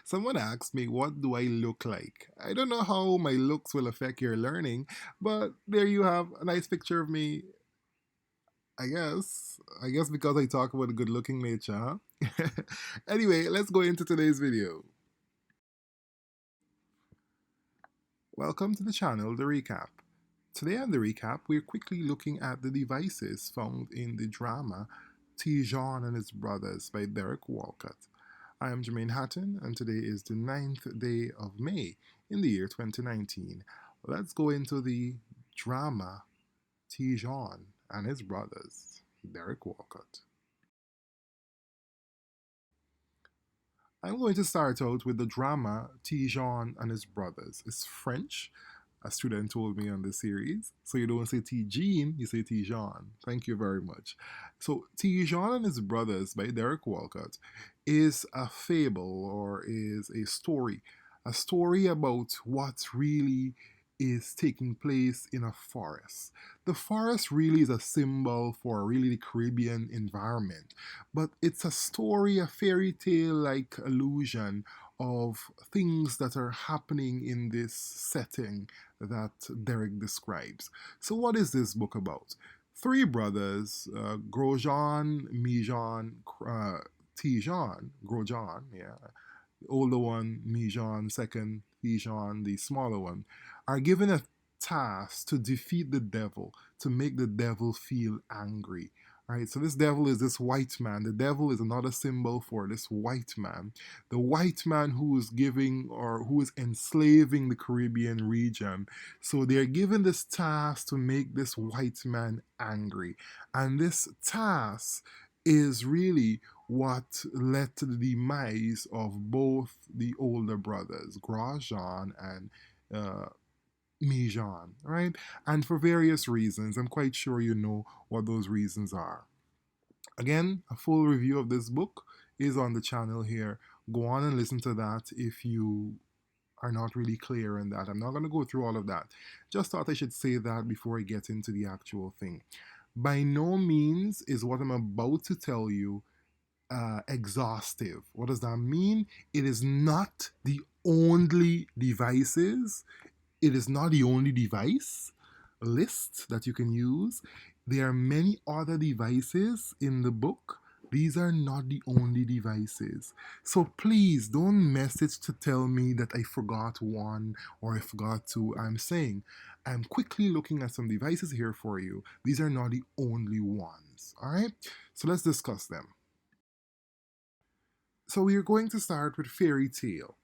Someone asked me, what do I look like? I don't know how my looks will affect your learning, but there you have a nice picture of me. I guess. I guess because I talk about a good looking nature, huh? Anyway, let's go into today's video. Welcome to the channel, The Recap. Today on The Recap, we're quickly looking at the devices found in the drama Tijon and His Brothers by Derek Walcott. I am Jamain Hatton, and today is the 9th day of May in the year 2019. Let's go into the drama Tijon and His Brothers, Derek Walcott. I'm going to start out with the drama Tijon and His Brothers. It's French, a student told me on the series. So you don't say Tijin, you say Tijon. Thank you very much. So Tijon and His Brothers by Derek Walcott is a fable or is a story about what really is taking place in a forest. The forest really is a symbol for really the Caribbean environment, but it's a story, a fairy tale like illusion of things that are happening in this setting that Derek describes. So, what is this book about? Three brothers, Grosjean, Mijan, Tijan, Grosjean, yeah, the older one, Mijan, second, Tijan, the smaller one, are given a task to defeat the devil, to make the devil feel angry. Right, so this devil is this white man. The devil is another symbol for this white man. The white man who is giving or who is enslaving the Caribbean region. So they're given this task to make this white man angry. And this task is really what led to the demise of both the older brothers, Grosjean and uh, Mijan, right? And for various reasons, I'm quite sure you know what those reasons are. Again, a full review of this book is on the channel here. Go on and listen to that if you are not really clear on that. I'm not going to go through all of that. Just thought I should say that before I get into the actual thing. By no means is what I'm about to tell you exhaustive. What does that mean? It is not the only devices it is not the only device list that you can use. There are many other devices in the book. These are not the only devices. So please don't message to tell me that I forgot one or I forgot two. I'm saying I'm quickly looking at some devices here for you. These are not the only ones. All right? So let's discuss them. So we are going to start with fairy tale.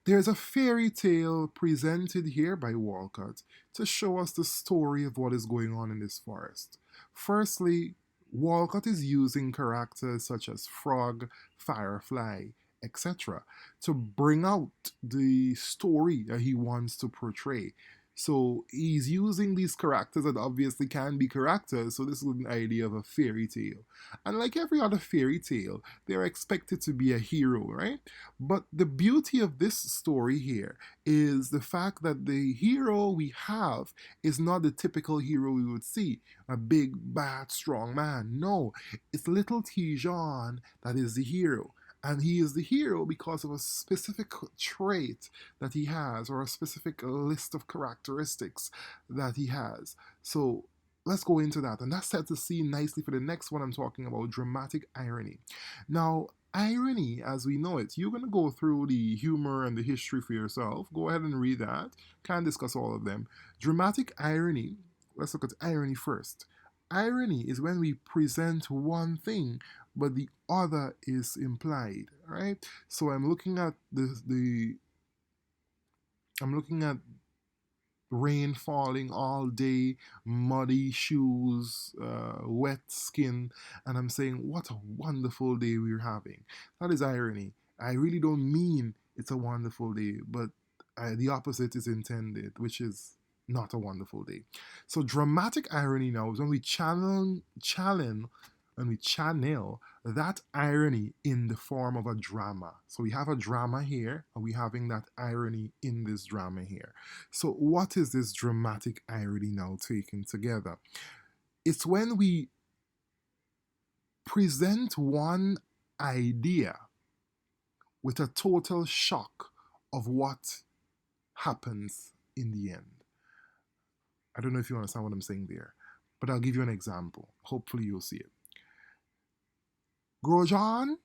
There's a fairy tale presented here by Walcott to show us the story of what is going on in this forest. Firstly, Walcott is using characters such as frog, firefly, etc., to bring out the story that he wants to portray. So he's using these characters that obviously can be characters, so this is an idea of a fairy tale. And like every other fairy tale, they're expected to be a hero, right? But the beauty of this story here is the fact that the hero we have is not the typical hero we would see, a big, bad, strong man. No, it's little Tijan that is the hero. And he is the hero because of a specific trait that he has, or a specific list of characteristics that he has. So let's go into that. And that sets the scene nicely for the next one I'm talking about, dramatic irony. Now, irony as we know it, you're going to go through the humor and the history for yourself. Go ahead and read that. Can't discuss all of them. Dramatic irony, let's look at irony first. Irony is when we present one thing but the other is implied, right? So I'm looking at rain falling all day, muddy shoes, wet skin, and I'm saying, what a wonderful day we're having. That is irony. I really don't mean it's a wonderful day, but the opposite is intended, which is not a wonderful day. So dramatic irony now is when we channel that irony in the form of a drama. So we have a drama here, and we're having that irony in this drama here. So what is this dramatic irony now taken together? It's when we present one idea with a total shock of what happens in the end. I don't know if you understand what I'm saying there, but I'll give you an example. Hopefully, you'll see it. Grosjean,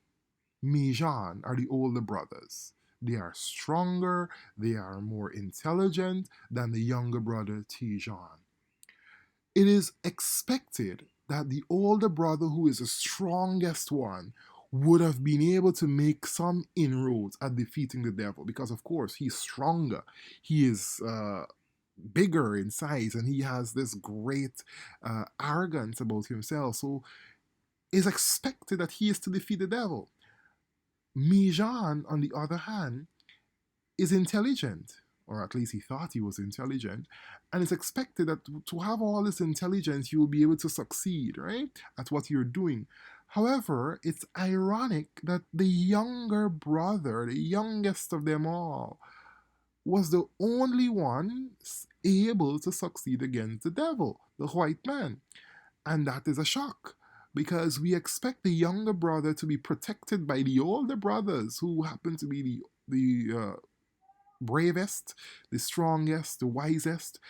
Mijan are the older brothers. They are stronger, they are more intelligent than the younger brother Tijan. It is expected that the older brother, who is the strongest one, would have been able to make some inroads at defeating the devil because, of course, he's stronger. He is bigger in size and he has this great arrogance about himself. So it's expected that he is to defeat the devil. Mijan, on the other hand, is intelligent, or at least he thought he was intelligent, and it's expected that to have all this intelligence, you will be able to succeed, right, at what you're doing. However, it's ironic that the younger brother, the youngest of them all, was the only one able to succeed against the devil, the white man. And that is a shock because we expect the younger brother to be protected by the older brothers who happen to be the bravest, the strongest, the wisest,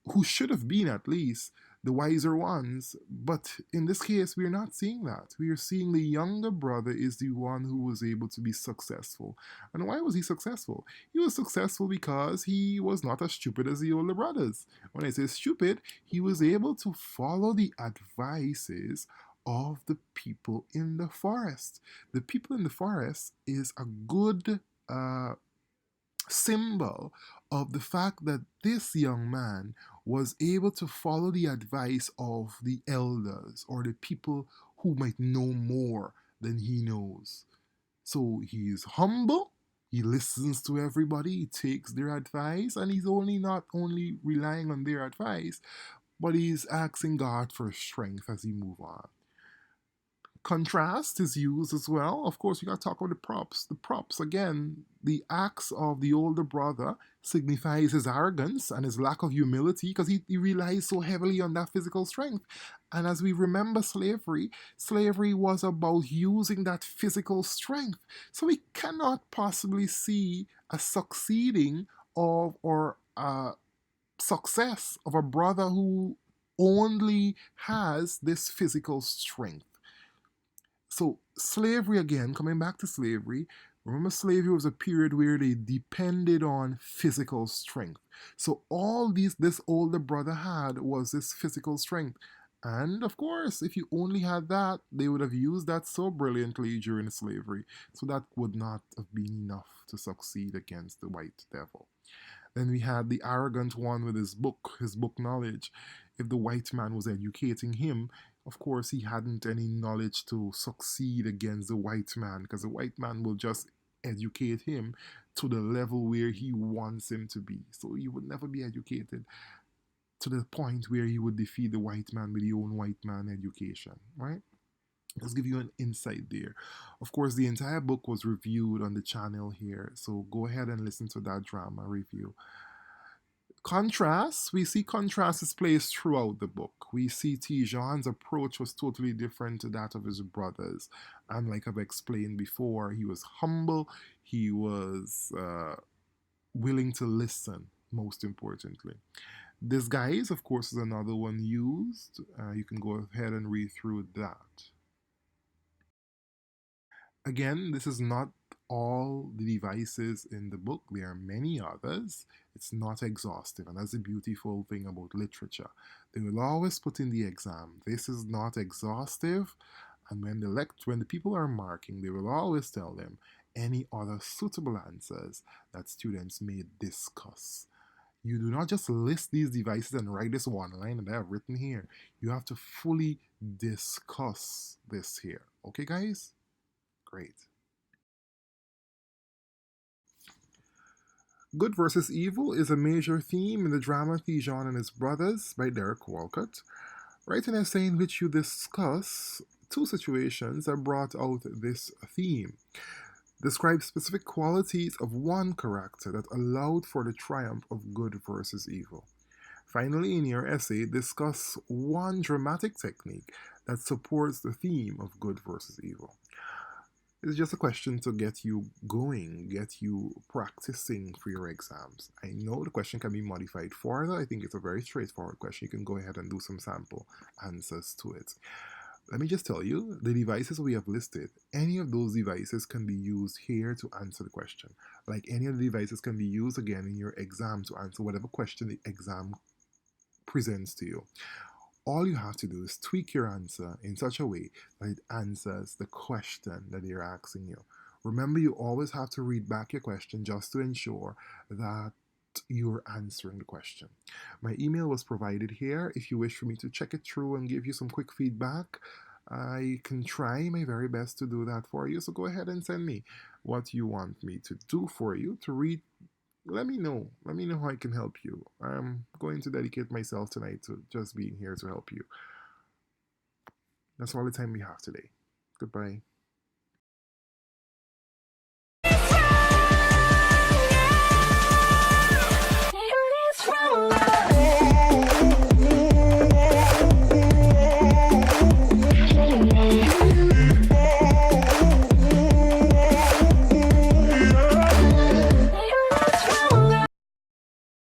who should have been at least the wiser ones. But in this case, we're not seeing that. We are seeing the younger brother is the one who was able to be successful. And why was he successful? He was successful because he was not as stupid as the older brothers. When I say stupid, he was able to follow the advices of the people in the forest. The people in the forest is a good symbol of the fact that this young man was able to follow the advice of the elders or the people who might know more than he knows. So he is humble, he listens to everybody, he takes their advice, and he's only not only relying on their advice, but he's asking God for strength as he move on. Contrast is used as well. Of course, you got to talk about the props. The props, again, the acts of the older brother signifies his arrogance and his lack of humility because he relies so heavily on that physical strength. And as we remember slavery, slavery was about using that physical strength. So we cannot possibly see a succeeding of or a success of a brother who only has this physical strength. So slavery again, coming back to slavery, remember slavery was a period where they depended on physical strength. So all this older brother had was this physical strength. And of course, if you only had that, they would have used that so brilliantly during slavery. So that would not have been enough to succeed against the white devil. Then we had the arrogant one with his book knowledge. If the white man was educating him, of course, he hadn't any knowledge to succeed against the white man because the white man will just educate him to the level where he wants him to be. So he would never be educated to the point where he would defeat the white man with the own white man education, right? Let's give you an insight there. Of course, the entire book was reviewed on the channel here, so go ahead and listen to that drama review. Contrast, we see contrast is placed throughout the book. We see Tijan's approach was totally different to that of his brothers. And like I've explained before, he was humble, he was willing to listen, most importantly. Disguise, of course, is another one used. You can go ahead and read through that. Again, this is not all the devices in the book. There are many others. It's not exhaustive, and that's the beautiful thing about literature. They will always put in the exam, this is not exhaustive, and when the people are marking, they will always tell them any other suitable answers that students may discuss. You do not just list these devices and write this one line that I have written here. You have to fully discuss this here. Okay, guys? Great. Good versus Evil is a major theme in the drama Tijan and His Brothers by Derek Walcott. Write an essay in which you discuss two situations that brought out this theme. Describe specific qualities of one character that allowed for the triumph of good versus evil. Finally, in your essay, discuss one dramatic technique that supports the theme of good versus evil. It's just a question to get you going, get you practicing for your exams. I know the question can be modified further. I think it's a very straightforward question. You can go ahead and do some sample answers to it. Let me just tell you, the devices we have listed, any of those devices can be used here to answer the question. Like any of the devices can be used again in your exam to answer whatever question the exam presents to you. All you have to do is tweak your answer in such a way that it answers the question that they're asking you. Remember, you always have to read back your question just to ensure that you're answering the question. My email was provided here. If you wish for me to check it through and give you some quick feedback, I can try my very best to do that for you. So go ahead and send me what you want me to do for you to read. Let me know. Let me know how I can help you. I'm going to dedicate myself tonight to just being here to help you. That's all the time we have today. Goodbye.